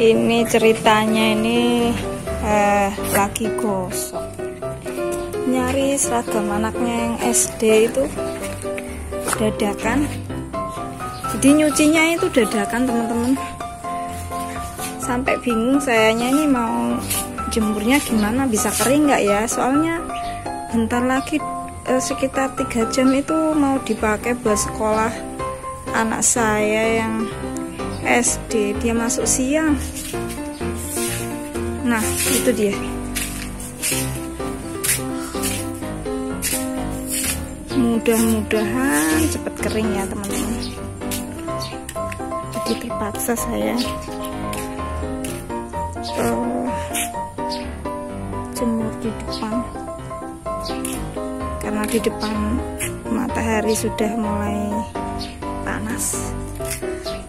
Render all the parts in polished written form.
Ini ceritanya ini lagi gosok, nyari seragam anaknya yang SD itu dadakan. Jadi nyucinya itu dadakan teman-teman. Sampai bingung sayanya ini mau jemurnya gimana, bisa kering nggak ya? Soalnya bentar lagi sekitar 3 jam itu mau dipakai buat sekolah anak saya yang SD, dia masuk siang. Nah itu dia. Mudah-mudahan cepat kering ya teman-teman. Jadi terpaksa saya jemur di depan, karena di depan matahari sudah mulai panas.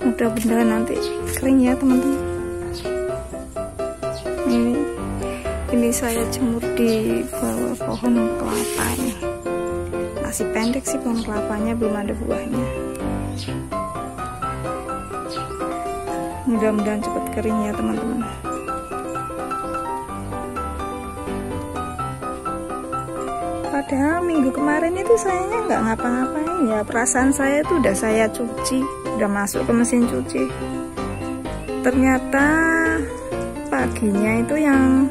Mudah-mudahan nanti kering ya teman-teman. Ini saya jemur di bawah pohon kelapa ini. Masih pendek sih pohon kelapanya, belum ada buahnya. Mudah-mudahan cepat kering ya teman-teman. Padahal minggu kemarin itu sayanya nggak ngapa-ngapain ya. Perasaan saya tuh udah saya cuci, udah masuk ke mesin cuci. Ternyata paginya itu yang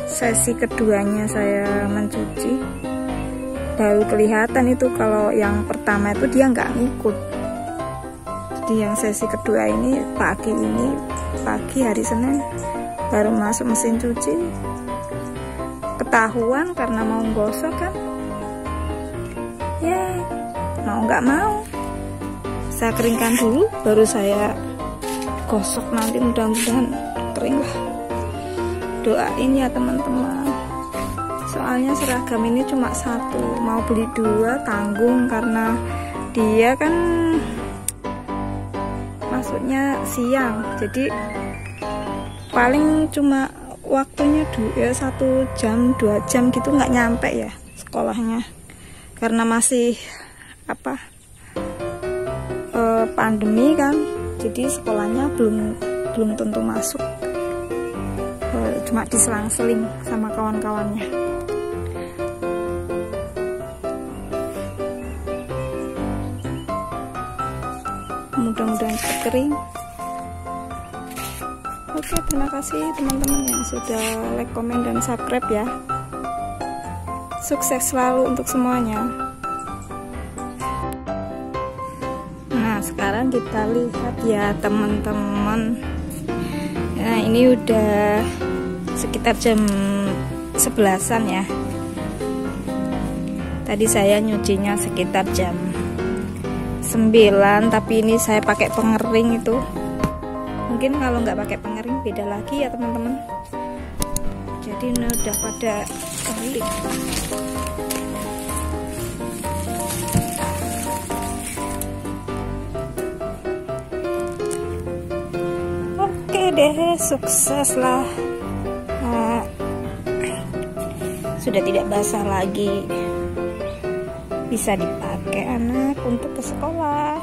sesi keduanya saya mencuci, baru kelihatan itu kalau yang pertama itu dia nggak ngikut. Jadi yang sesi kedua ini pagi hari Senin baru masuk mesin cuci, ketahuan karena mau gosok kan ya, mau nggak mau saya keringkan dulu baru saya gosok. Nanti mudah-mudahan kering lah. Doain ya teman-teman, soalnya seragam ini cuma satu, mau beli 2 tanggung karena dia kan masuknya siang, jadi paling cuma waktunya 1 jam 2 jam gitu, nggak nyampe ya sekolahnya, karena masih pandemi kan, jadi sekolahnya belum tentu masuk, cuma diselang-seling sama kawan-kawannya. Mudah-mudahan cepat kering. Oke, terima kasih teman-teman yang sudah like, komen, dan subscribe ya. Sukses selalu untuk semuanya. Nah, sekarang kita lihat ya teman-teman. Nah, ini udah sekitar jam 11-an ya. Tadi saya nyucinya sekitar jam 9, tapi ini saya pakai pengering itu. Mungkin kalau nggak pakai pengering beda lagi ya teman-teman. Jadi ini udah pada kering. Oke deh, sukses lah. Sudah tidak basah lagi, bisa dipakai anak untuk ke sekolah.